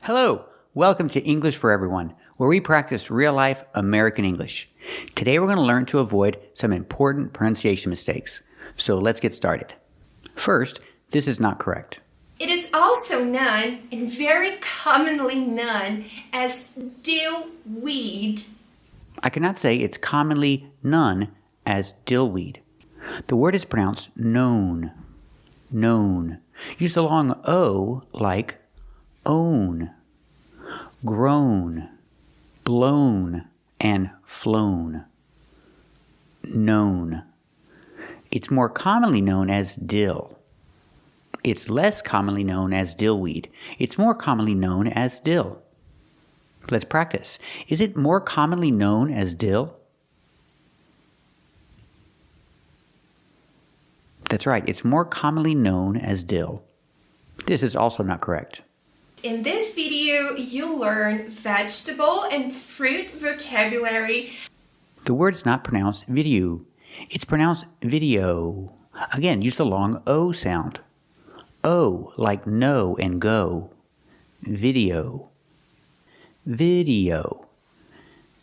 Hello, welcome to English for Everyone, where we practice real-life American English. Today we're going to learn to avoid some important pronunciation mistakes. So let's get started. First, this is not correct. It is also known, and very commonly known, as dillweed. I cannot say it's commonly known as dillweed. The word is pronounced known. Known. Use the long O like own, grown, blown, and flown. Known. It's more commonly known as dill. It's less commonly known as dillweed. It's more commonly known as dill. Let's practice. Is it more commonly known as dill? That's right. It's more commonly known as dill. This is also not correct. In this video, you'll learn vegetable and fruit vocabulary. The word's not pronounced video. It's pronounced video. Again, use the long O sound. O, like know and go. Video. Video.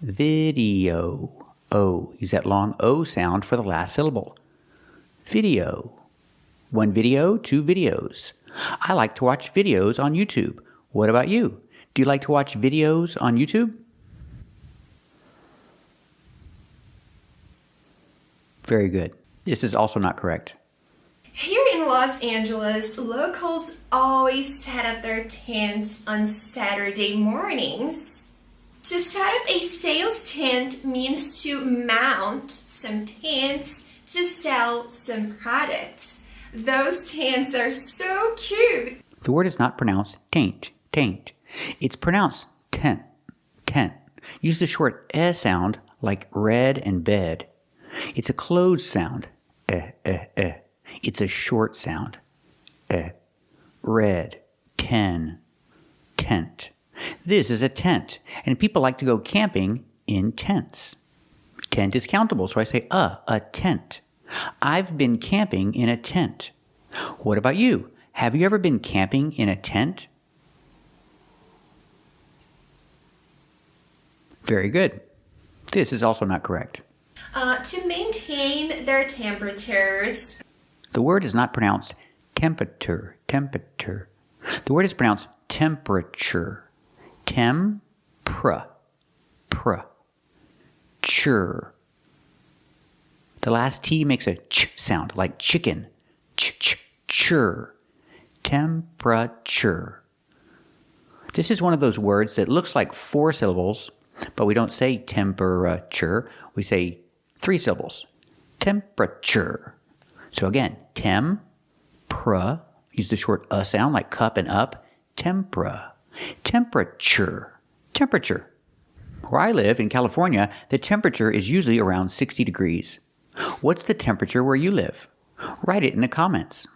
Video. O. Use that long O sound for the last syllable. Video. One video, two videos. I like to watch videos on YouTube. What about you? Do you like to watch videos on YouTube? Very good. This is also not correct. Here in Los Angeles, locals always set up their tents on Saturday mornings. To set up a sales tent means to mount some tents to sell some products. Those tents are so cute. The word is not pronounced taint, taint. It's pronounced tent, tent. Use the short eh sound like red and bed. It's a closed sound, eh, eh, eh. It's a short sound, eh. Red, ten, tent. This is a tent, and people like to go camping in tents. Tent is countable, so I say a tent. I've been camping in a tent. What about you? Have you ever been camping in a tent? Very good. This is also not correct. To maintain their temperatures. The word is not pronounced temperature, temperature. The word is pronounced temperature. Tempra, pra, chur. The last T makes a ch sound, like chicken. Chur. Temperature. This is one of those words that looks like 4 syllables, but we don't say temperature. We say 3 syllables. Temperature. So again, tempra. Use the short sound like cup and up. Tempera. Temperature. Temperature. Where I live in California, the temperature is usually around 60 degrees. What's the temperature where you live? Write it in the comments.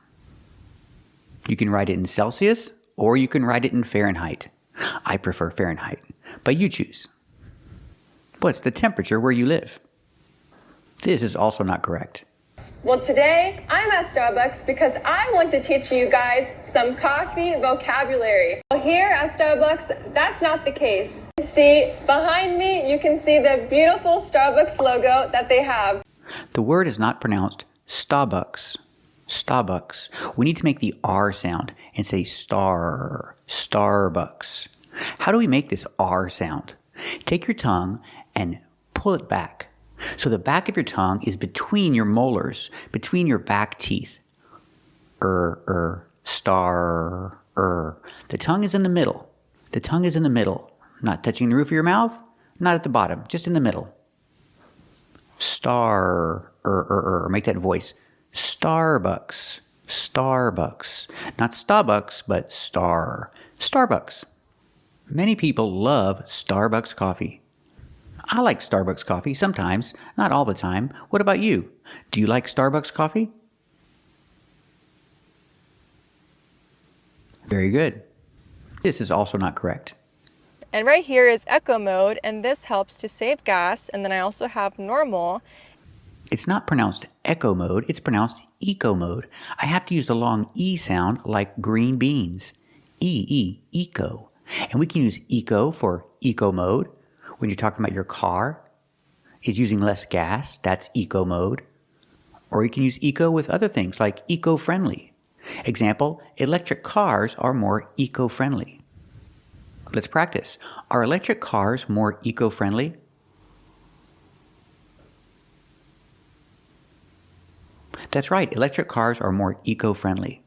You can write it in Celsius or you can write it in Fahrenheit. I prefer Fahrenheit, but you choose. What's the temperature where you live? This is also not correct. Well, today I'm at Starbucks because I want to teach you guys some coffee vocabulary. Well, here at Starbucks, that's not the case. See, behind me, you can see the beautiful Starbucks logo that they have. The word is not pronounced Starbucks. Starbucks. We need to make the R sound and say star, Starbucks. How do we make this R sound? Take your tongue and pull it back. So the back of your tongue is between your molars, between your back teeth. Star, The tongue is in the middle. The tongue is in the middle. Not touching the roof of your mouth, not at the bottom, just in the middle. Star, Make that voice. Starbucks, Starbucks. Not Starbucks, but star. Starbucks. Many people love Starbucks coffee. I like Starbucks coffee sometimes, not all the time. What about you? Do you like Starbucks coffee? Very good. This is also not correct. And right here is echo mode, and this helps to save gas. And then I also have normal. It's not pronounced echo mode, it's pronounced eco mode. I have to use the long E sound like green beans. Eco. And we can use eco for eco mode. When you're talking about your car is using less gas, that's eco mode. Or you can use eco with other things like eco-friendly. Example, electric cars are more eco-friendly. Let's practice. Are electric cars more eco-friendly? That's right, electric cars are more eco-friendly.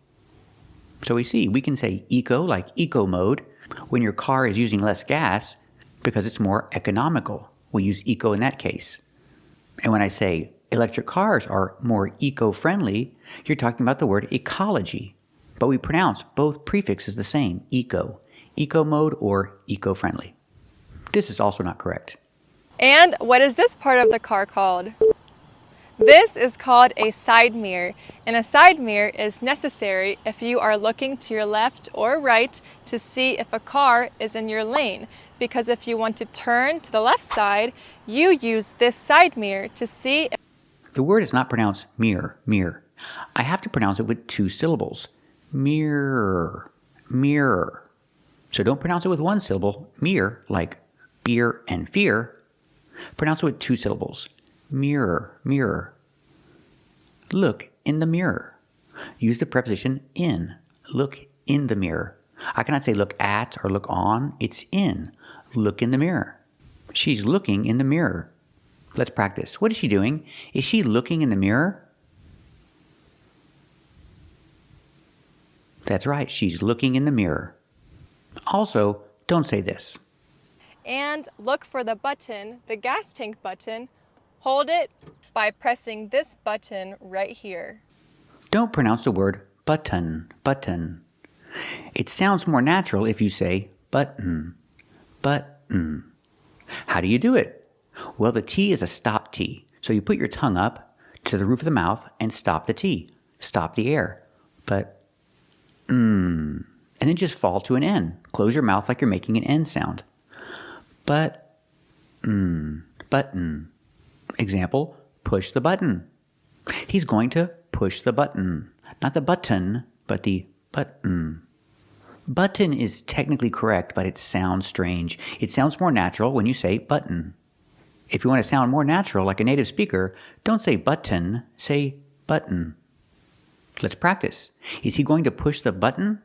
So we see, we can say eco like eco mode when your car is using less gas because it's more economical. We use eco in that case. And when I say electric cars are more eco-friendly, you're talking about the word ecology. But we pronounce both prefixes the same, eco mode or eco-friendly. This is also not correct. And what is this part of the car called? This is called a side mirror, and a side mirror is necessary if you are looking to your left or right to see if a car is in your lane, because if you want to turn to the left side, you use this side mirror to see if... The word is not pronounced mirror, mirror. I have to pronounce it with 2 syllables. Mirror, mirror. So don't pronounce it with 1 syllable, mirror, like beer and fear. Pronounce it with 2 syllables. Mirror, mirror. Look in the mirror. Use the preposition in. Look in the mirror. I cannot say look at or look on. It's in. Look in the mirror. She's looking in the mirror. Let's practice. What is she doing? Is she looking in the mirror? That's right. She's looking in the mirror. Also, don't say this. And look for the button, the gas tank button. Hold it by pressing this button right here. Don't pronounce the word button, button. It sounds more natural if you say button, button. How do you do it? Well, the T is a stop T. So you put your tongue up to the roof of the mouth and stop the T. Stop the air. But, and then just fall to an N. Close your mouth like you're making an N sound. But, button. Example, push the button. He's going to push the button. Not the button, but the button. Button is technically correct, but it sounds strange. It sounds more natural when you say button. If you want to sound more natural like a native speaker, don't say button, say button. Let's practice. Is he going to push the button?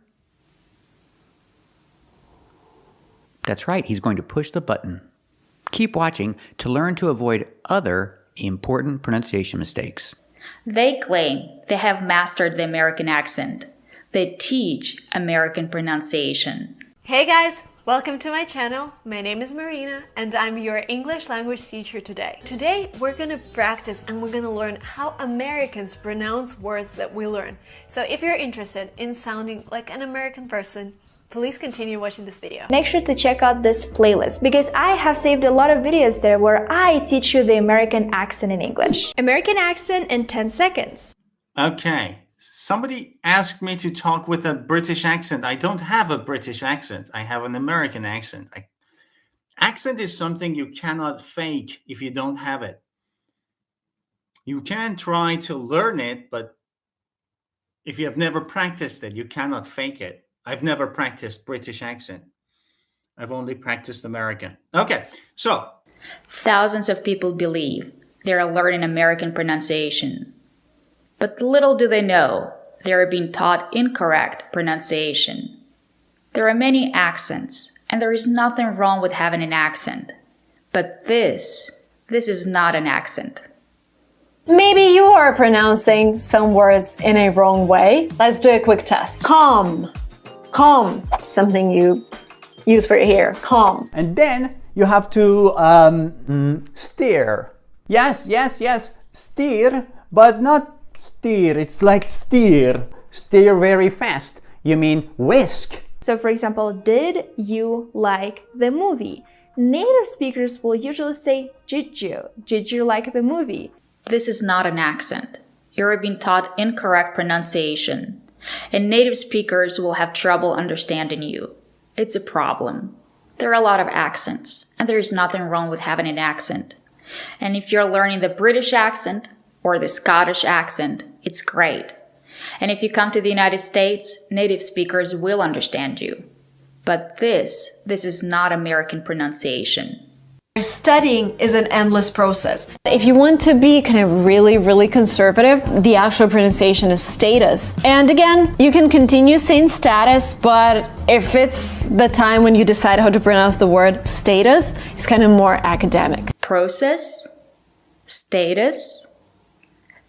That's right, he's going to push the button. Keep watching to learn to avoid other important pronunciation mistakes. They claim they have mastered the American accent. They teach American pronunciation. Hey guys, welcome to my channel. My name is Marina and I'm your English language teacher today. Today we're gonna practice and we're gonna learn how Americans pronounce words that we learn. So if you're interested in sounding like an American person, please continue watching this video. Make sure to check out this playlist because I have saved a lot of videos there where I teach you the American accent in English. American accent in 10 seconds. Okay. Somebody asked me to talk with a British accent. I don't have a British accent. I have an American accent. Accent is something you cannot fake if you don't have it. You can try to learn it, but if you have never practiced it, you cannot fake it. I've never practiced British accent. I've only practiced American. Okay, so. Thousands of people believe they are learning American pronunciation. But little do they know they are being taught incorrect pronunciation. There are many accents, and there is nothing wrong with having an accent. But this is not an accent. Maybe you are pronouncing some words in a wrong way. Let's do a quick test. Calm. Calm. Something you use for your hair. Calm. And then you have to steer. Yes, steer, but not steer. It's like steer. Steer very fast. You mean whisk. So for example, did you like the movie? Native speakers will usually say, did you? Did you like the movie? This is not an accent. You're being taught incorrect pronunciation, and native speakers will have trouble understanding you. It's a problem. There are a lot of accents, and there is nothing wrong with having an accent. And if you're learning the British accent or the Scottish accent, it's great. And if you come to the United States, native speakers will understand you. But this is not American pronunciation. Studying is an endless process. If you want to be kind of really conservative, the actual pronunciation is status. And again, you can continue saying status, but if it's the time when you decide how to pronounce the word status, it's kind of more academic. Process, status,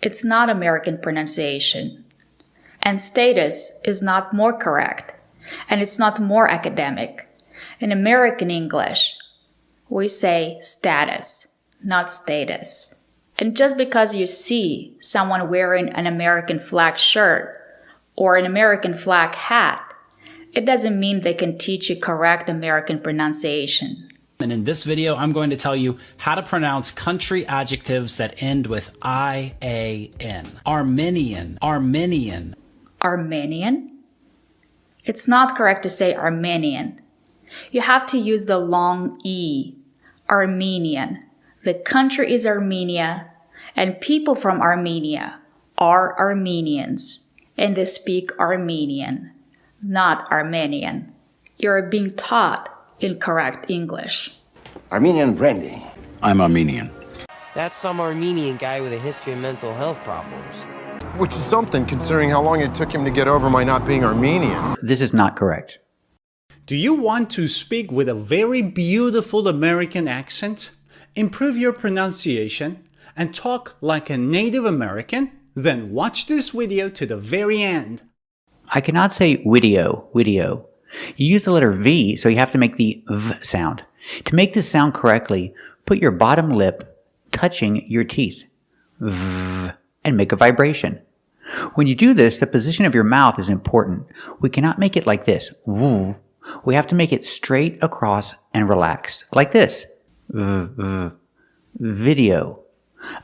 it's not American pronunciation. And status is not more correct, and it's not more academic. In American English, we say status, not status. And just because you see someone wearing an American flag shirt or an American flag hat, it doesn't mean they can teach you correct American pronunciation. And in this video, I'm going to tell you how to pronounce country adjectives that end with I-A-N. Armenian, Armenian. Armenian? It's not correct to say Armenian. You have to use the long E. Armenian. The country is Armenia, and people from Armenia are Armenians, and they speak Armenian, not Armenian. You're being taught incorrect English. Armenian brandy. I'm Armenian. That's some Armenian guy with a history of mental health problems. Which is something, considering how long it took him to get over my not being Armenian. This is not correct. Do you want to speak with a very beautiful American accent, improve your pronunciation, and talk like a native American? Then watch this video to the very end. I cannot say video. You use the letter V, so you have to make the V sound. To make this sound correctly, put your bottom lip touching your teeth. V, and make a vibration. When you do this, the position of your mouth is important. We cannot make it like this. V. We have to make it straight across and relaxed, like this. Video.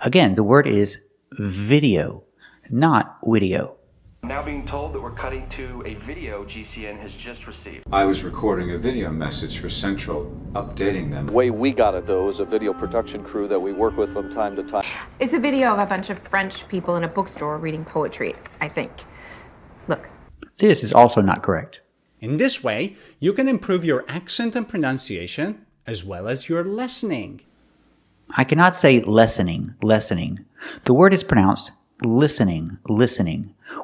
Again, the word is video, not video. Now being told that we're cutting to a video GCN has just received. I was recording a video message for Central, updating them. The way we got it, though, is a video production crew that we work with from time to time. It's a video of a bunch of French people in a bookstore reading poetry, I think. Look. This is also not correct. In this way, you can improve your accent and pronunciation, as well as your listening. I cannot say lessening. The word is pronounced listening.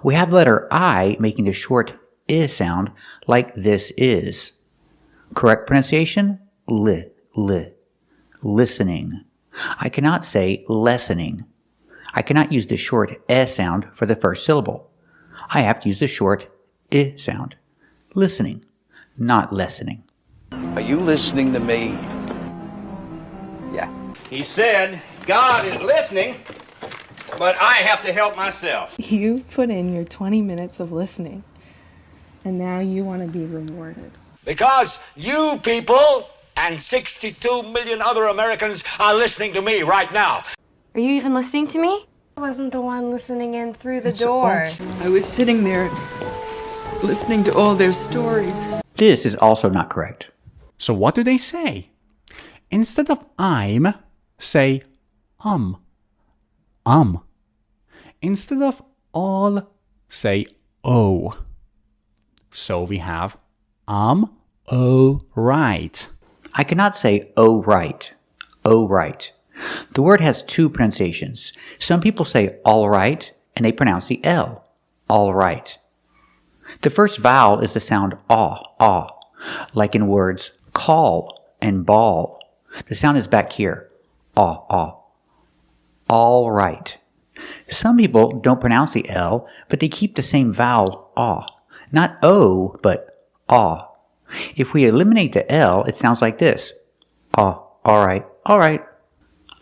We have the letter I making the short I sound like this is. Correct pronunciation? Listening. I cannot say lessening. I cannot use the short S sound for the first syllable. I have to use the short I sound. Listening, not lessening. Are you listening to me? Yeah. He said, God is listening, but I have to help myself. You put in your 20 minutes of listening, and now you want to be rewarded. Because you people and 62 million other Americans are listening to me right now. Are you even listening to me? I wasn't the one listening in through the door. I was sitting there listening to all their stories. This is also not correct. So what do they say? Instead of I'm, say Instead of all, say oh. So we have oh right. I cannot say oh right. The word has two pronunciations. Some people say all right, and they pronounce the L. All right. The first vowel is the sound ah, like in words call and ball. The sound is back here, ah. All right. Some people don't pronounce the L, but they keep the same vowel ah. Not O, but ah. If we eliminate the L, it sounds like this. Ah, all right.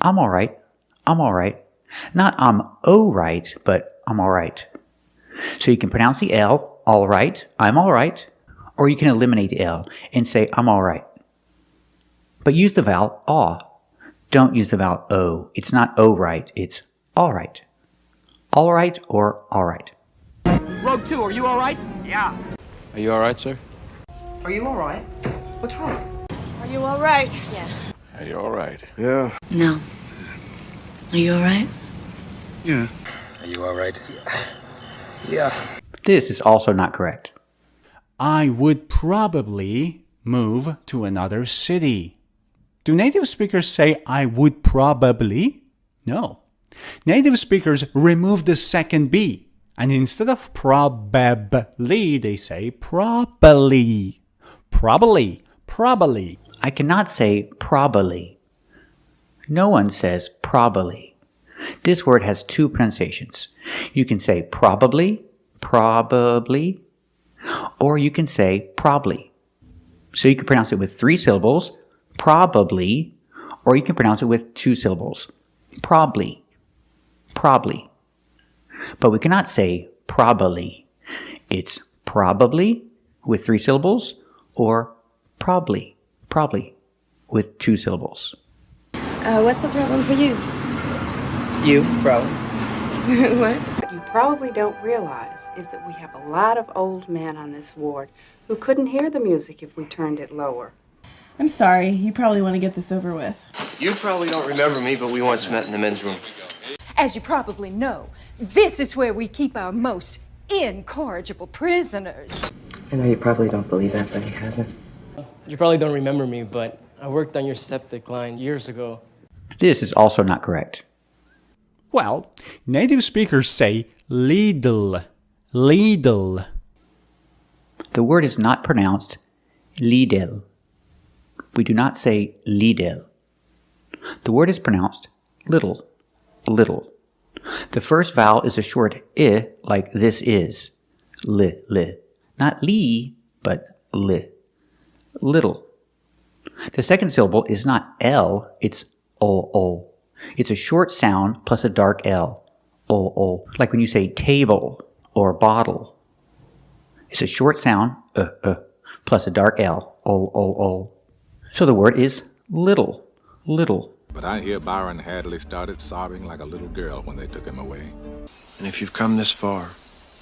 I'm all right. Not I'm oh right, but I'm all right. So you can pronounce the L, all right, I'm all right, or you can eliminate the L and say I'm all right. But use the vowel ah. Don't use the vowel O. It's not O right, it's all right. All right or all right. Rogue 2, are you all right? Yeah. Are you all right, sir? Are you all right? What's wrong? Are you all right? Yeah. Are you all right? Yeah. No. Are you all right? Yeah. Are you all right? Yeah. This is also not correct. I would probably move to another city. Do native speakers say I would probably? No. Native speakers remove the second B, and instead of probably, they say probably. Probably. I cannot say probably. No one says probably. This word has two pronunciations. You can say probably, or you can say probably. So you can pronounce it with 3 syllables, probably, or you can pronounce it with 2 syllables, probably. But we cannot say probably. It's probably with 3 syllables, or probably with 2 syllables. What's the problem for you? You, probably. What? What you probably don't realize is that we have a lot of old men on this ward who couldn't hear the music if we turned it lower. I'm sorry. You probably want to get this over with. You probably don't remember me, but we once met in the men's room. As you probably know, this is where we keep our most incorrigible prisoners. I know you probably don't believe that, but he hasn't. You probably don't remember me, but I worked on your septic line years ago. This is also not correct. Well, native speakers say Lidl. The word is not pronounced Lidl. We do not say Lidl. The word is pronounced little. The first vowel is a short I, like this is. Li. Not li, but li. Little. The second syllable is not L, it's O. It's a short sound plus a dark L. O. Like when you say table or bottle. It's a short sound, plus a dark L. O. So the word is little. But I hear Byron Hadley started sobbing like a little girl when they took him away. And if you've come this far,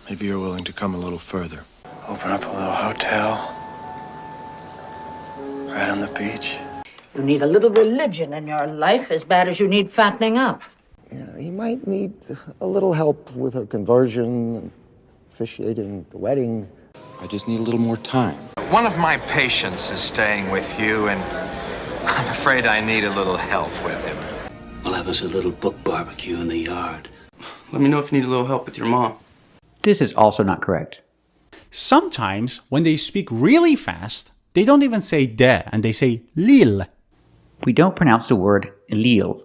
maybe you're willing to come a little further. Open up a little hotel. Right on the beach. You need a little religion in your life as bad as you need fattening up. Yeah, he might need a little help with her conversion, officiating the wedding. I just need a little more time. One of my patients is staying with you, and I'm afraid I need a little help with him. We'll have us a little book barbecue in the yard. Let me know if you need a little help with your mom. This is also not correct. Sometimes, when they speak really fast, they don't even say de, and they say lil. We don't pronounce the word lil.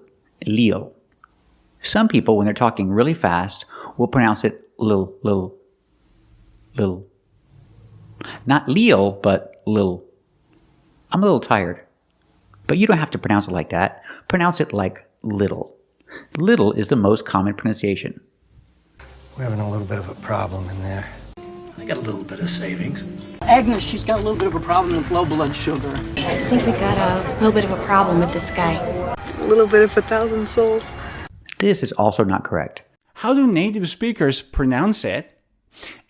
Some people, when they're talking really fast, will pronounce it lil. Not lil, but lil. I'm a little tired. But you don't have to pronounce it like that. Pronounce it like little. Little is the most common pronunciation. We're having a little bit of a problem in there. I got a little bit of savings. Agnes, she's got a little bit of a problem with low blood sugar. I think we got a little bit of a problem with this guy. A little bit of 1,000 souls. This is also not correct. How do native speakers pronounce it?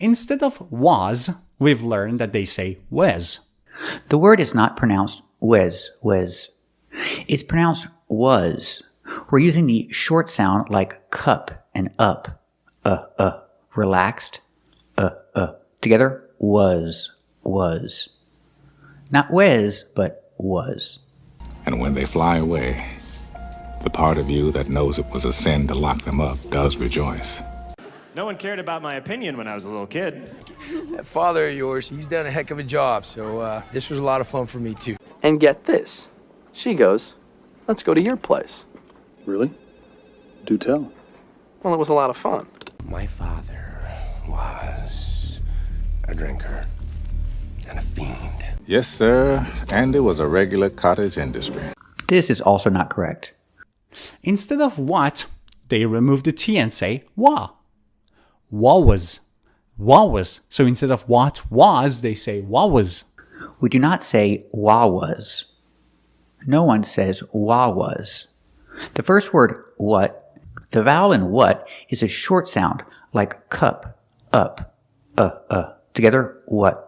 Instead of was, we've learned that they say wes. The word is not pronounced wes. It's pronounced was. We're using the short sound like cup and up. Relaxed. Together, was. Not wes, but was. And when they fly away, the part of you that knows it was a sin to lock them up does rejoice. No one cared about my opinion when I was a little kid. That father of yours, he's done a heck of a job, so this was a lot of fun for me too. And get this. She goes, let's go to your place. Really? Do tell. Well, it was a lot of fun. My father was a drinker and a fiend. Yes, sir. And it was a regular cottage industry. This is also not correct. Instead of what, they remove the T and say wa. Wa was. So instead of what was, they say wa was. We do not say wa was. No one says wa was. The first word what, the vowel in what is a short sound like cup, up, together what.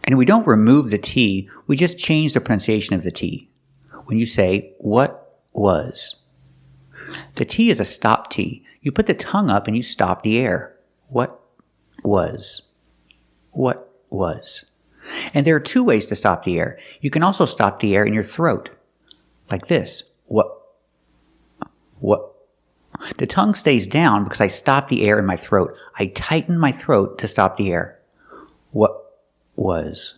And we don't remove the T, we just change the pronunciation of the T. When you say what was. The T is a stop T. You put the tongue up and you stop the air. What was. What was. And there are two ways to stop the air. You can also stop the air in your throat, like this. What? The tongue stays down because I stop the air in my throat. I tighten my throat to stop the air. What was?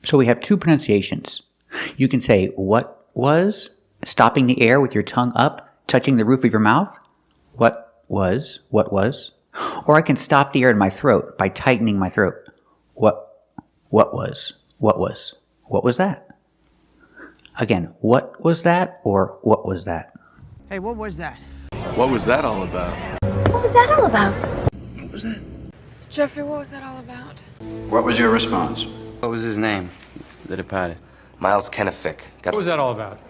So we have two pronunciations. You can say what was, stopping the air with your tongue up, touching the roof of your mouth. What was? Or I can stop the air in my throat by tightening my throat. What was that? Again, what was that or what was that? Hey, what was that? What was that all about? What was that all about? What was that? Jeffrey, what was that all about? What was your response? What was his name? The departed. Miles Kennefic. What was that all about?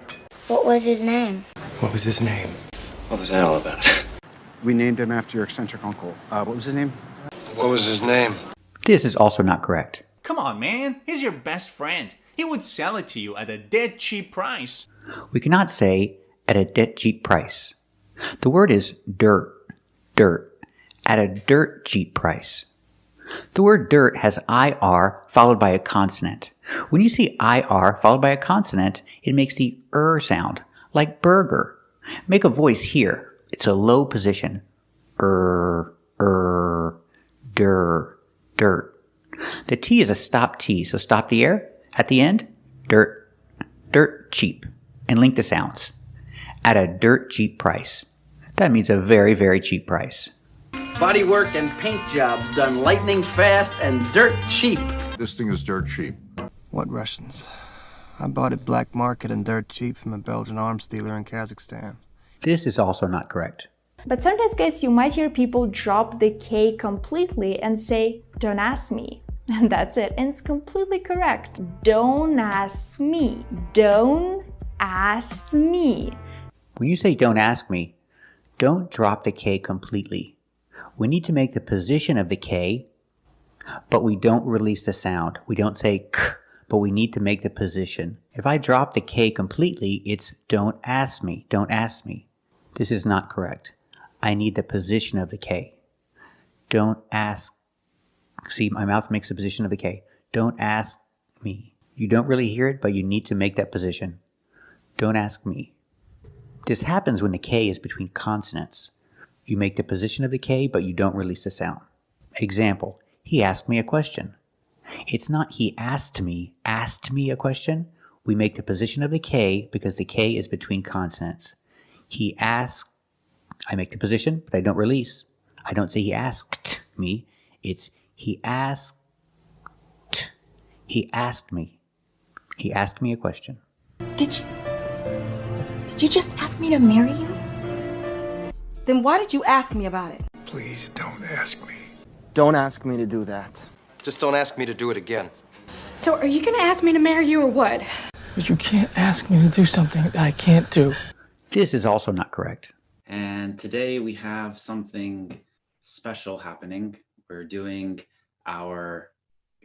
What was his name? What was his name? What was that all about? We named him after your eccentric uncle. What was his name? What was his name? This is also not correct. Come on, man. He's your best friend. He would sell it to you at a dead cheap price. We cannot say at a dead cheap price. The word is dirt, at a dirt cheap price. The word dirt has IR followed by a consonant. When you see IR followed by a consonant, it makes the sound, like burger. Make a voice here. It's a low position. Dirt. The T is a stop T, so stop the air. At the end, dirt, cheap, and link the sounds. At a dirt cheap price. That means a very, very cheap price. Bodywork and paint jobs done lightning fast and dirt cheap. This thing is dirt cheap. What Russians? I bought it black market and dirt cheap from a Belgian arms dealer in Kazakhstan. This is also not correct. But sometimes, guys, you might hear people drop the K completely and say, don't ask me. And that's it. And it's completely correct. Don't ask me. Don't ask me. When you say don't ask me, don't drop the K completely. We need to make the position of the K, but we don't release the sound. We don't say k, but we need to make the position. If I drop the K completely, it's don't ask me. Don't ask me. This is not correct. I need the position of the K. Don't ask. See, my mouth makes the position of the K. Don't ask me. You don't really hear it, but you need to make that position. Don't ask me. This happens when the K is between consonants. You make the position of the K, but you don't release the sound. Example, he asked me a question. It's not he asked me a question. We make the position of the K because the K is between consonants. He asked, I make the position, but I don't release. I don't say he asked me. It's he asked me. He asked me a question. Did you just ask me to marry you? Then why did you ask me about it? Please don't ask me. Don't ask me to do that. Just don't ask me to do it again. So are you gonna ask me to marry you or what? But you can't ask me to do something that I can't do. This is also not correct. And today we have something special happening. We're doing our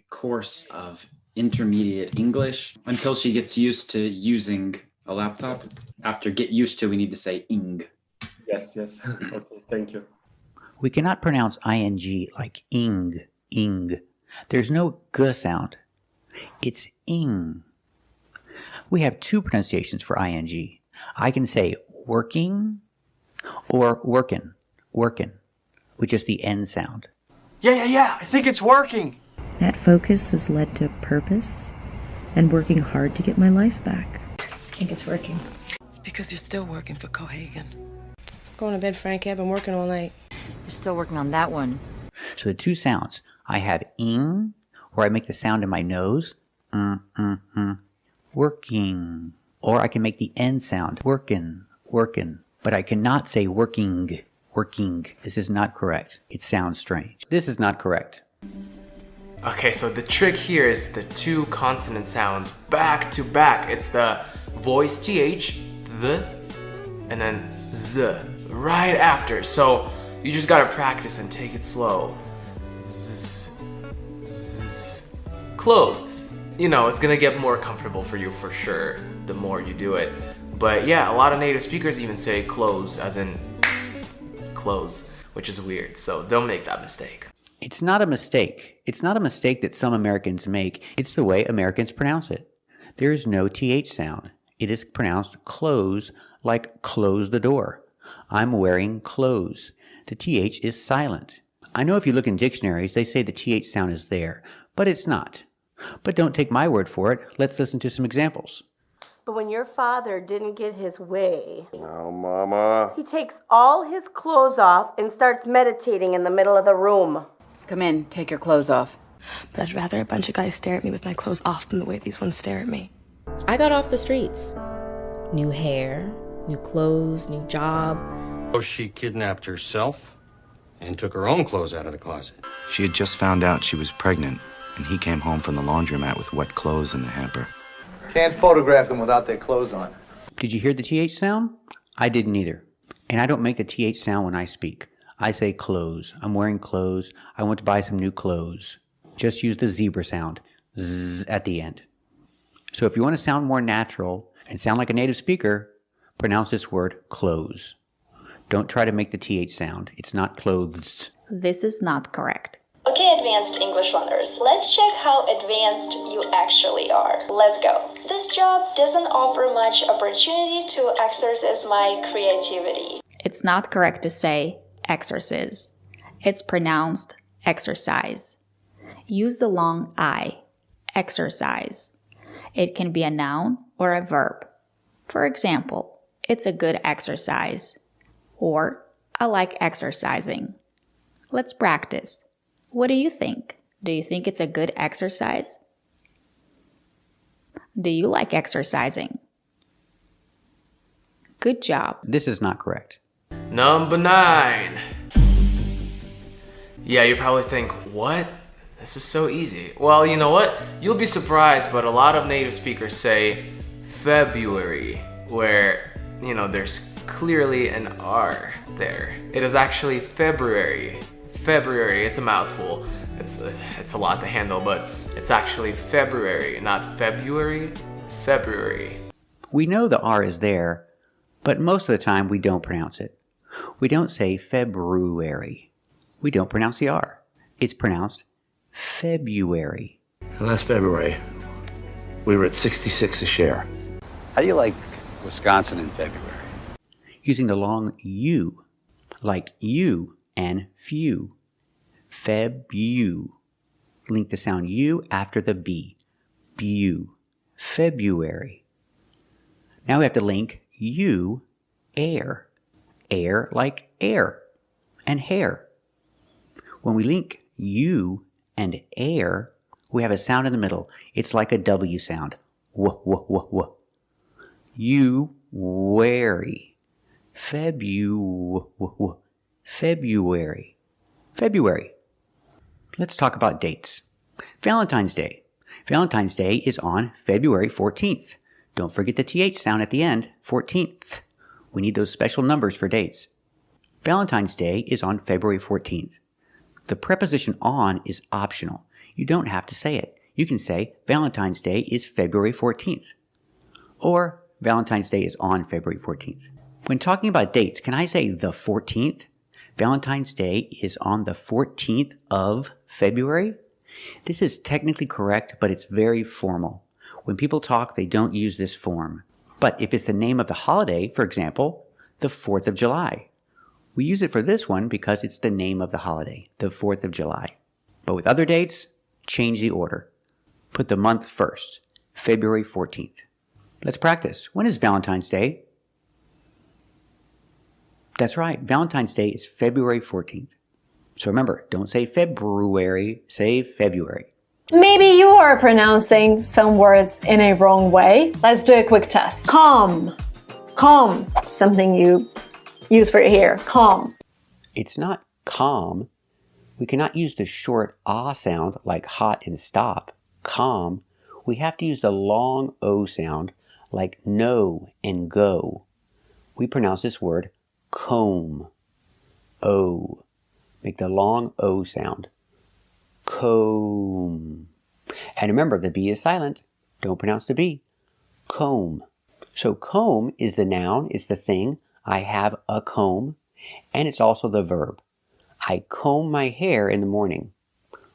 course of intermediate English until she gets used to using a laptop. After get used to, we need to say ing. Yes. Okay, thank you. We cannot pronounce ing like ing. There's no g sound. It's ing. We have two pronunciations for ing. I can say working or workin', with just the N sound. Yeah, I think it's working. That focus has led to purpose and working hard to get my life back. I think it's working. Because you're still working for Cohagen. Going to bed, Frankie. I've been working all night. You're still working on that one. So the two sounds, I have ing, where I make the sound in my nose, working. Or I can make the N sound, workin'. But I cannot say working. This is not correct. It sounds strange. This is not correct. Okay, so the trick here is the two consonant sounds back to back. It's the voice TH, the, and then Z right after. So you just gotta practice and take it slow. Z, z. Clothes. You know, it's gonna get more comfortable for you for sure the more you do it. But yeah, a lot of native speakers even say clothes as in clothes, which is weird. So don't make that mistake. It's not a mistake. It's not a mistake that some Americans make. It's the way Americans pronounce it. There is no TH sound. It is pronounced close, like close the door. I'm wearing clothes. The TH is silent. I know if you look in dictionaries, they say the TH sound is there, but it's not. But don't take my word for it. Let's listen to some examples. But when your father didn't get his way, No, Mama. he takes all his clothes off and starts meditating in the middle of the room. Come in, take your clothes off. But I'd rather a bunch of guys stare at me with my clothes off than the way these ones stare at me. I got off the streets. New hair, new clothes, new job. She kidnapped herself and took her own clothes out of the closet. She had just found out she was pregnant, and he came home from the laundromat with wet clothes in the hamper. Can't photograph them without their clothes on. Did you hear the TH sound? I didn't either. And I don't make the TH sound when I speak. I say clothes. I'm wearing clothes. I want to buy some new clothes. Just use the zebra sound, zzz, at the end. So if you want to sound more natural and sound like a native speaker, pronounce this word clothes. Don't try to make the TH sound. It's not clothes. This is not correct. Okay, advanced English learners, let's check how advanced you actually are. Let's go. This job doesn't offer much opportunity to exercise my creativity. It's not correct to say exercise. It's pronounced exercise. Use the long I, exercise. It can be a noun or a verb. For example, it's a good exercise. Or, I like exercising. Let's practice. What do you think? Do you think it's a good exercise? Do you like exercising? Good job. This is not correct. Number 9. Yeah, you probably think, what? This is so easy. Well, you know what? You'll be surprised, but a lot of native speakers say February, where, there's clearly an R there. It is actually February. February, it's a mouthful. It's a lot to handle, but it's actually February, not February. February. We know the R is there, but most of the time we don't pronounce it. We don't say February. We don't pronounce the R. It's pronounced February. Last February, we were at 66 a share. How do you like Wisconsin in February? Using the long U, like you and few. Febu. Link the sound U after the B. Bu. February. Now we have to link U, air. Air like air and hair. When we link U and air, we have a sound in the middle. It's like a W sound. W, w, w, w. You, wary. February. February. Let's talk about dates. Valentine's Day. Valentine's Day is on February 14th. Don't forget the TH sound at the end, 14th. We need those special numbers for dates. Valentine's Day is on February 14th. The preposition on is optional. You don't have to say it. You can say Valentine's Day is February 14th. Or Valentine's Day is on February 14th. When talking about dates, can I say the 14th? Valentine's Day is on the 14th of February? This is technically correct, but it's very formal. When people talk, they don't use this form. But if it's the name of the holiday, for example, the 4th of July, we use it for this one because it's the name of the holiday, the 4th of July. But with other dates, change the order. Put the month first, February 14th. Let's practice. When is Valentine's Day? That's right, Valentine's Day is February 14th. So remember, don't say February, say February. Maybe you are pronouncing some words in a wrong way. Let's do a quick test. Calm. Calm. Something you use for your hair. Calm. It's not calm. We cannot use the short ah sound like hot and stop. Calm. We have to use the long O sound like no and go. We pronounce this word comb. O. Make the long O sound. Comb. And remember, the B is silent. Don't pronounce the B. Comb. So comb is the noun, it's the thing. I have a comb. And it's also the verb. I comb my hair in the morning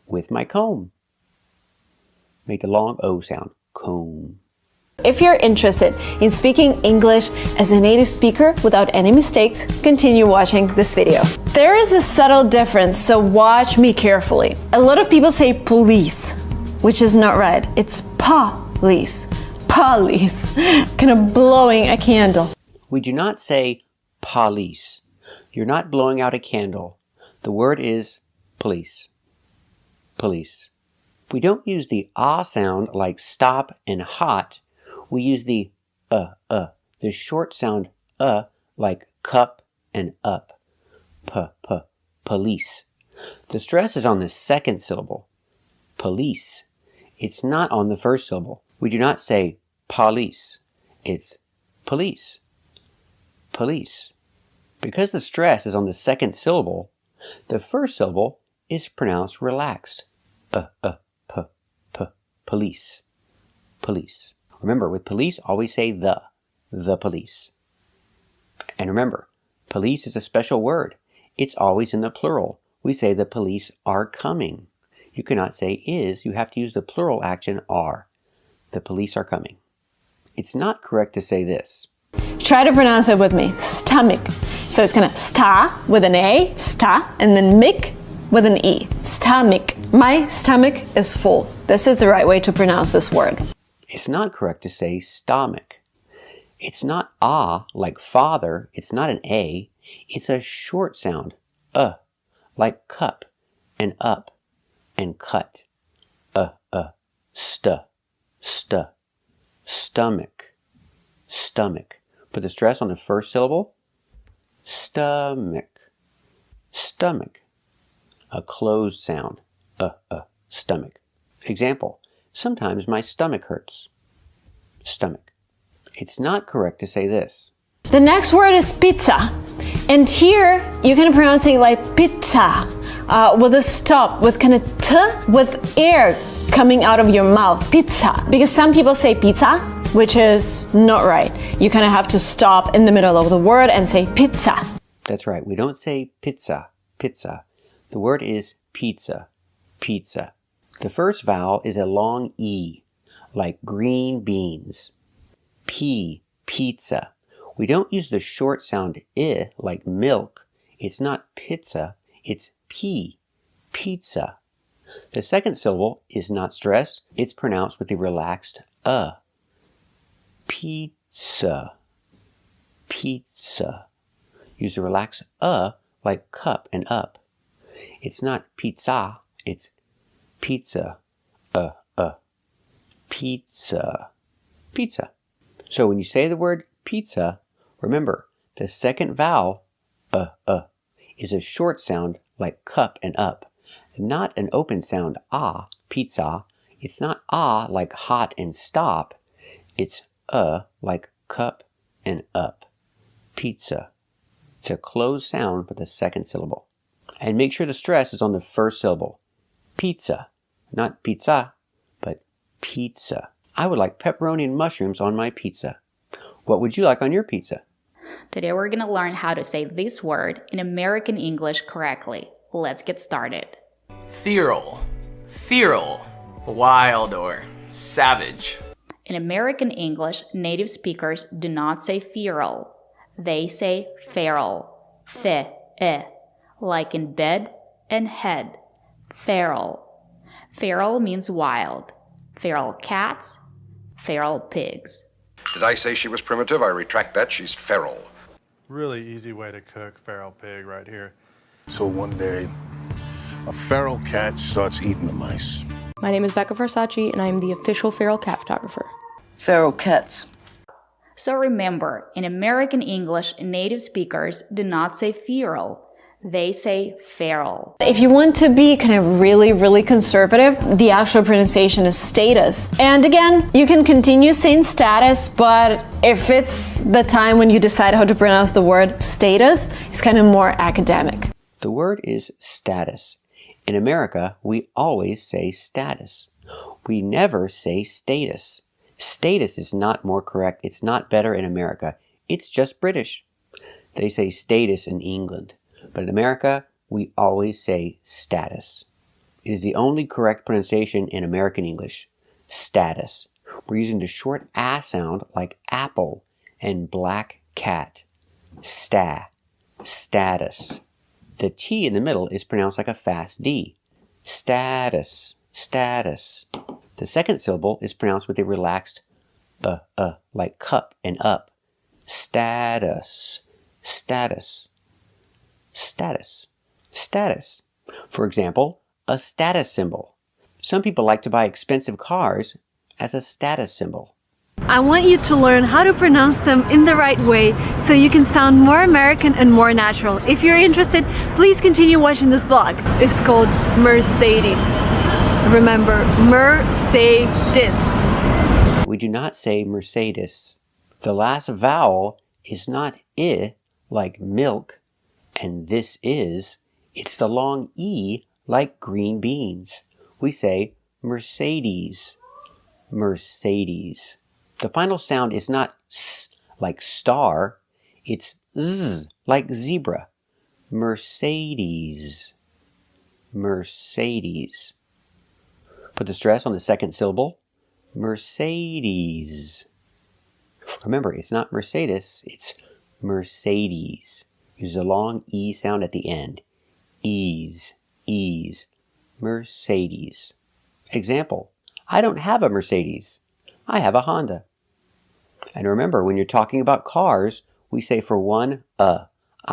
with my comb. Make the long O sound. Comb. If you're interested in speaking English as a native speaker without any mistakes, continue watching this video. There is a subtle difference, so watch me carefully. A lot of people say police, which is not right. It's police. Police. Kind of blowing a candle. We do not say police. You're not blowing out a candle. The word is police. Police. We don't use the ah sound like stop and hot. We use the the short sound like cup and up. Police. The stress is on the second syllable. Police. It's not on the first syllable. We do not say police. It's police. Police. Because the stress is on the second syllable, the first syllable is pronounced relaxed. Police. Police. Remember, with police, always say the police. And remember, police is a special word. It's always in the plural. We say the police are coming. You cannot say is, you have to use the plural action are. The police are coming. It's not correct to say this. Try to pronounce it with me. Stomach. So it's gonna sta with an A, sta, and then mic with an E. Stomach. My stomach is full. This is the right way to pronounce this word. It's not correct to say stomach. It's not ah like father. It's not an A. It's a short sound. Like cup and up and cut. Stomach. Stomach. Put the stress on the first syllable. Stomach. Stomach. A closed sound. Stomach. Example. Sometimes my stomach hurts. Stomach. It's not correct to say this. The next word is pizza. And here you can pronounce it like pizza with a stop, with kind of t, with air coming out of your mouth. Pizza. Because some people say pizza, which is not right. You kind of have to stop in the middle of the word and say pizza. That's right. We don't say pizza. Pizza. The word is pizza. Pizza. The first vowel is a long E, like green beans. P, pizza. We don't use the short sound I, like milk. It's not pizza, it's P, pizza. The second syllable is not stressed. It's pronounced with the relaxed Pizza. Pizza. Use the relaxed like cup and up. It's not pizza, it's pizza. Pizza. Pizza. So when you say the word pizza, remember the second vowel, is a short sound like cup and up, not an open sound ah, pizza. It's not ah like hot and stop. It's like cup and up. Pizza. It's a closed sound for the second syllable. And make sure the stress is on the first syllable. Pizza. Not pizza, but pizza. I would like pepperoni and mushrooms on my pizza. What would you like on your pizza? Today we're going to learn how to say this word in American English correctly. Let's get started. Feral. Feral. Wild or savage. In American English, native speakers do not say feral. They say feral. Like in bed and head. Feral. Feral means wild. Feral cats, feral pigs. Did I say she was primitive? I retract that. She's feral. Really easy way to cook feral pig right here. So one day, a feral cat starts eating the mice. My name is Becca Versace, and I am the official feral cat photographer. Feral cats. So remember, in American English, native speakers do not say feral. They say feral. If you want to be kind of really conservative, the actual pronunciation is status. And again, you can continue saying status, but if it's the time when you decide how to pronounce the word status, it's kind of more academic. The word is status. In America, we always say status. We never say status. Status is not more correct. It's not better in America. It's just British. They say status in England. But in America, we always say status. It is the only correct pronunciation in American English. Status. We're using the short A sound like apple and black cat. Status. The T in the middle is pronounced like a fast D. Status. The second syllable is pronounced with a relaxed like cup and up. Status. For example, a status symbol. Some people like to buy expensive cars as a status symbol. I want you to learn how to pronounce them in the right way so you can sound more American and more natural. If you're interested, please continue watching this vlog. It's called Mercedes. Remember, Mercedes. We do not say Mercedes. The last vowel is not I like milk, and this is. It's the long E like green beans. We say Mercedes. Mercedes. The final sound is not S like star, it's Z like zebra. Mercedes. Mercedes. Put the stress on the second syllable. Mercedes. Remember, it's not Mercedes, it's Mercedes. Use the long E sound at the end. Ease. Mercedes. Example, I don't have a Mercedes. I have a Honda. And remember, when you're talking about cars, we say for one, I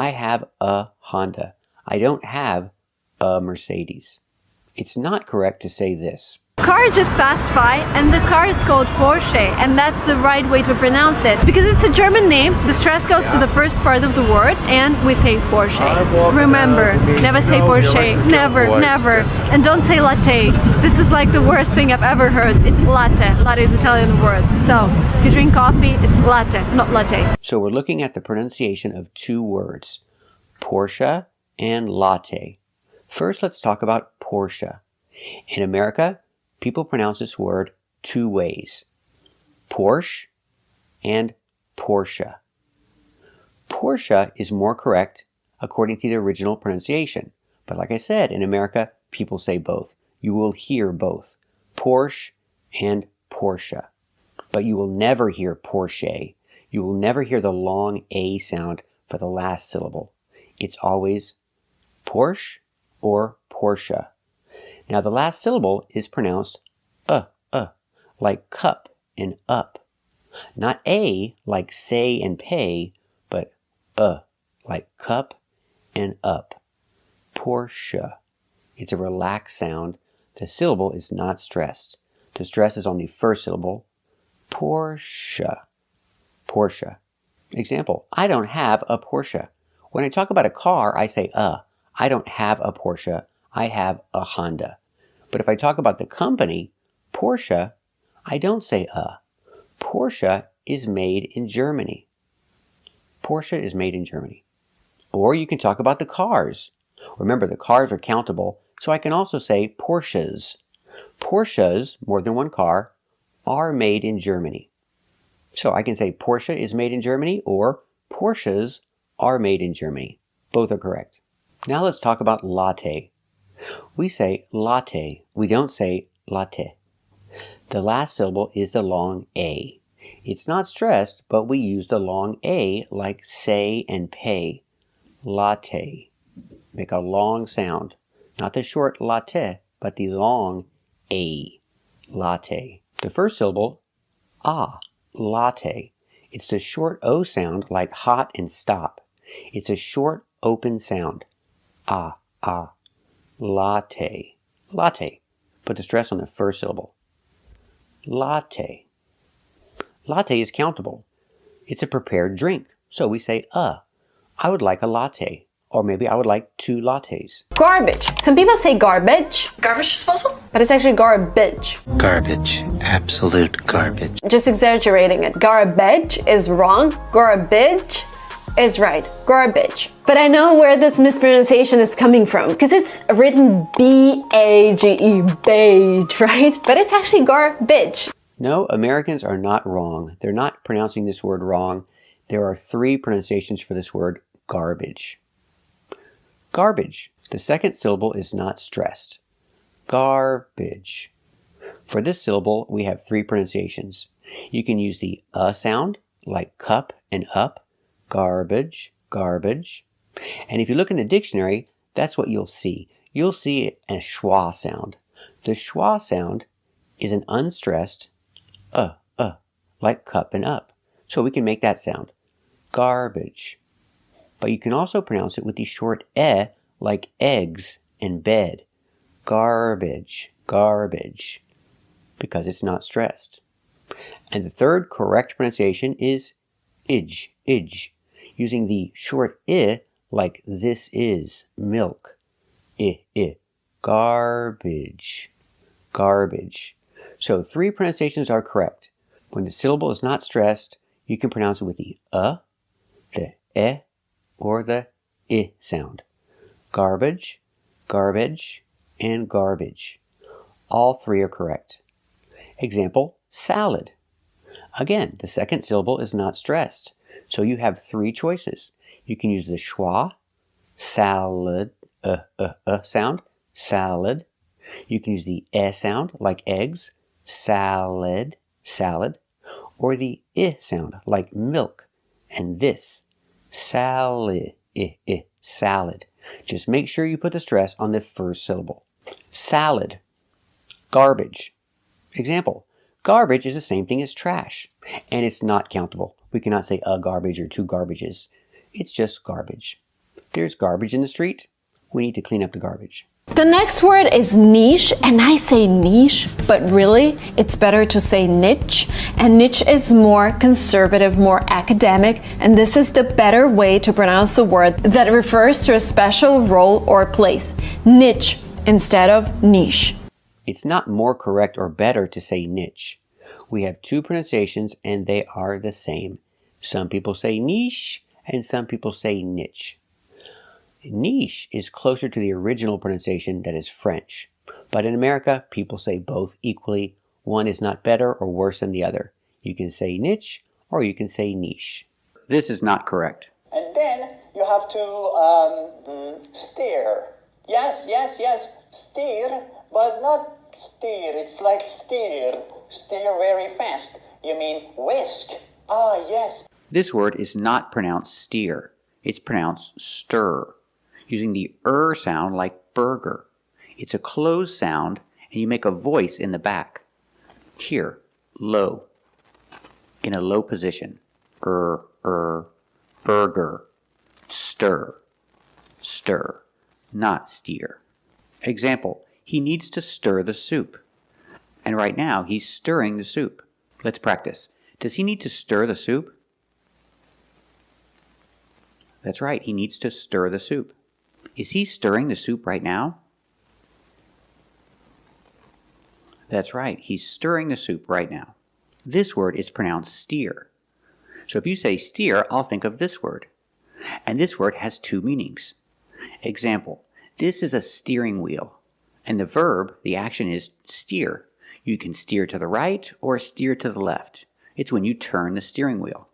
have a Honda. I don't have a Mercedes. It's not correct to say this. Car just passed by, and the car is called Porsche, and that's the right way to pronounce it. Because it's a German name, the stress goes to the first part of the word, and we say Porsche. Remember, never say Porsche, never. And don't say latte. This is like the worst thing I've ever heard. It's latte. Latte is an Italian word. So, if you drink coffee, it's latte, not latte. So we're looking at the pronunciation of two words, Porsche and latte. First, let's talk about Porsche. In America, people pronounce this word two ways, Porsche and Porsche. Porsche is more correct according to the original pronunciation. But like I said, in America, people say both. You will hear both, Porsche and Porsche. But you will never hear Porsche. You will never hear the long A sound for the last syllable. It's always Porsche or Porsche. Now the last syllable is pronounced like cup and up. Not A like say and pay, but like cup and up. Porsche. It's a relaxed sound. The syllable is not stressed. The stress is on the first syllable. Porsche. Porsche. Example, I don't have a Porsche. When I talk about a car, I say I don't have a Porsche. I have a Honda. But if I talk about the company, Porsche, I don't say Porsche is made in Germany. Porsche is made in Germany. Or you can talk about the cars. Remember, the cars are countable, so I can also say Porsches. Porsches, more than one car, are made in Germany. So I can say Porsche is made in Germany or Porsches are made in Germany. Both are correct. Now let's talk about latte. We say latte. We don't say latte. The last syllable is the long A. It's not stressed, but we use the long A like say and pay. Latte. Make a long sound. Not the short latte, but the long A. Latte. The first syllable, latte. It's the short O sound like hot and stop. It's a short open sound. Latte. Latte. Put the stress on the first syllable. Latte. Latte is countable. It's a prepared drink. So we say, I would like a latte. Or maybe I would like 2 lattes. Garbage. Some people say garbage. Garbage disposal? But it's actually garbage. Garbage. Absolute garbage. Just exaggerating it. Garbage is wrong. Garbage is right. Garbage. But I know where this mispronunciation is coming from because it's written B-A-G-E, beige, right? But it's actually garbage. No, Americans are not wrong. They're not pronouncing this word wrong. There are 3 pronunciations for this word, garbage. Garbage. The second syllable is not stressed. Garbage. For this syllable, we have three pronunciations. You can use the sound, like cup and up. Garbage, garbage. And if you look in the dictionary, that's what you'll see. You'll see a schwa sound. The schwa sound is an unstressed like cup and up. So we can make that sound. Garbage. But you can also pronounce it with the short like eggs and bed. Garbage, garbage. Because it's not stressed. And the third correct pronunciation is ij, using the short I like this is milk. Garbage, garbage. So three pronunciations are correct. When the syllable is not stressed, you can pronounce it with the the or the I sound. Garbage, garbage, and garbage. All three are correct. Example, salad. Again, the second syllable is not stressed, so you have three choices. You can use the schwa, salad, sound, salad. You can use the sound, like eggs, salad, salad. Or the I sound, like milk, and this, salad, salad. Just make sure you put the stress on the first syllable. Salad. Garbage. Example, garbage is the same thing as trash, and it's not countable. We cannot say a garbage or two garbages. It's just garbage. There's garbage in the street. We need to clean up the garbage. The next word is niche, and I say niche, but really it's better to say niche, and niche is more conservative, more academic, and this is the better way to pronounce the word that refers to a special role or place. Niche instead of niche. It's not more correct or better to say niche. We have two pronunciations and they are the same. Some people say niche and some people say niche. Niche is closer to the original pronunciation that is French. But in America, people say both equally. One is not better or worse than the other. You can say niche or you can say niche. This is not correct. And then you have to steer. Yes, yes, yes, steer, but not steer. It's like steer. Steer very fast. You mean whisk. Ah, yes. This word is not pronounced steer. It's pronounced stir, using the sound like burger. It's a closed sound, and you make a voice in the back. Here, low, in a low position. Burger, stir, stir, not steer. Example, he needs to stir the soup. And right now, he's stirring the soup. Let's practice. Does he need to stir the soup? That's right, he needs to stir the soup. Is he stirring the soup right now? That's right, he's stirring the soup right now. This word is pronounced steer. So if you say steer, I'll think of this word. And this word has two meanings. Example, this is a steering wheel. And the verb, the action is steer. You can steer to the right or steer to the left. It's when you turn the steering wheel.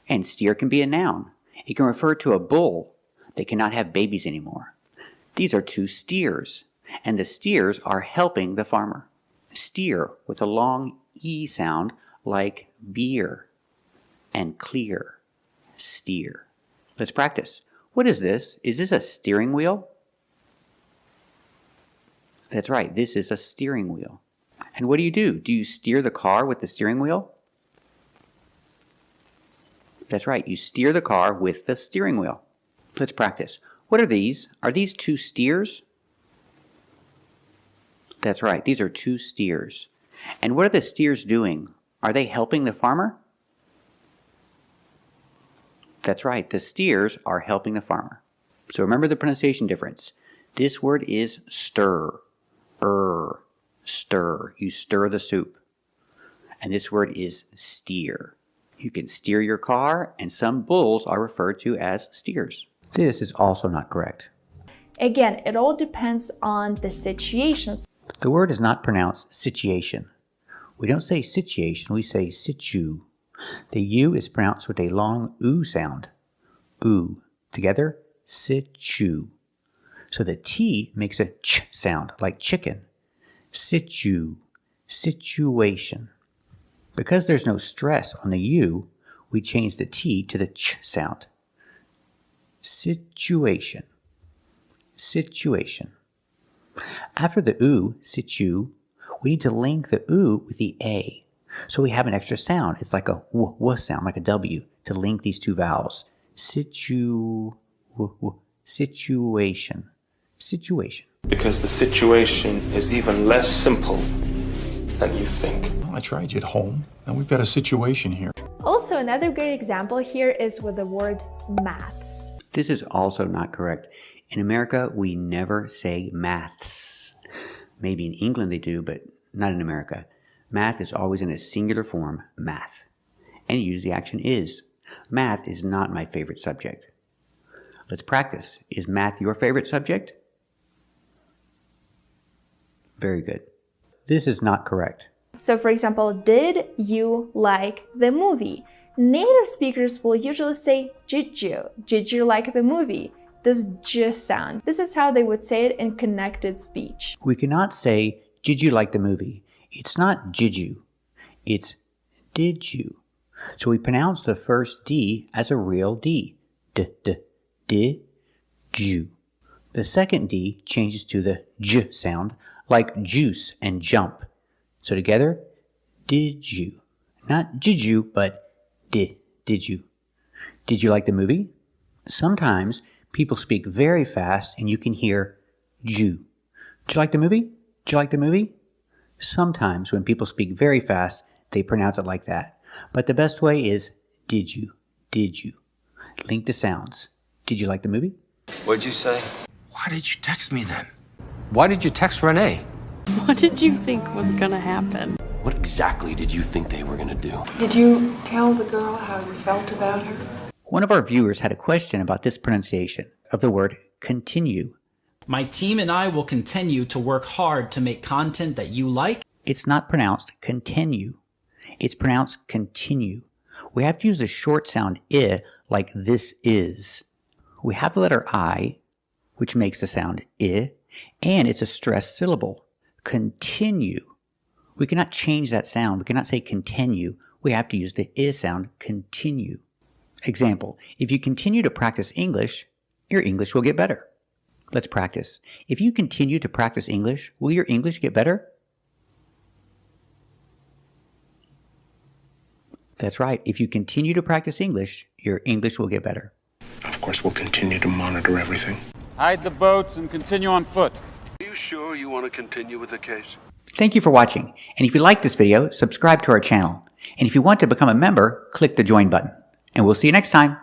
And steer can be a noun. It can refer to a bull that cannot have babies anymore. These are two steers, and the steers are helping the farmer. Steer with a long E sound like beer, and clear, steer. Let's practice. What is this? Is this a steering wheel? That's right, this is a steering wheel. And what do? Do you steer the car with the steering wheel? That's right, you steer the car with the steering wheel. Let's practice. What are these? Are these two steers? That's right, these are two steers. And what are the steers doing? Are they helping the farmer? That's right, the steers are helping the farmer. So remember the pronunciation difference. This word is stir. Stir. You stir the soup. And this word is steer. You can steer your car, and some bulls are referred to as steers. This is also not correct. Again, it all depends on the situations. The word is not pronounced situation. We don't say situation, we say situ. The U is pronounced with a long oo sound. Oo. Together, situ. So the T makes a ch sound, like chicken. Situation. Because there's no stress on the U, we change the T to the ch sound. Situation. After the U, situ, we need to link the U with the A. So we have an extra sound. It's like a w sound, like a W, to link these two vowels. Situation. Because the situation is even less simple than you think. Well, I tried you at home, and we've got a situation here. Also, another great example here is with the word maths. This is also not correct. In America, we never say maths. Maybe in England they do, but not in America. Math is always in a singular form, math. And you use the action is. Math is not my favorite subject. Let's practice. Is math your favorite subject? Very good. This is not correct. So for example, did you like the movie? Native speakers will usually say, did you? Did you like the movie? This j sound. This is how they would say it in connected speech. We cannot say, did you like the movie? It's not did you. It's did you. So we pronounce the first D as a real D. Did you. The second D changes to the j sound, like juice and jump. So together, did you. Not did you, but did you. Did you like the movie? Sometimes people speak very fast and you can hear Jew. Did you like the movie? Did you like the movie? Sometimes when people speak very fast, they pronounce it like that. But the best way is did you. Did you. Link the sounds. Did you like the movie? What'd you say? Why did you text me then? Why did you text Renee? What did you think was gonna happen? What exactly did you think they were gonna do? Did you tell the girl how you felt about her? One of our viewers had a question about this pronunciation of the word continue. My team and I will continue to work hard to make content that you like. It's not pronounced continue. It's pronounced continue. We have to use the short sound I, like this is. We have the letter I, which makes the sound I, and it's a stressed syllable. Continue. We cannot change that sound. We cannot say continue. We have to use the I sound, continue. Example, if you continue to practice English, your English will get better. Let's practice. If you continue to practice English, will your English get better? That's right. If you continue to practice English, your English will get better. Of course, we'll continue to monitor everything. Hide the boats and continue on foot. Are you sure you want to continue with the case? Thank you for watching. And if you like this video, subscribe to our channel. And if you want to become a member, click the join button. And we'll see you next time.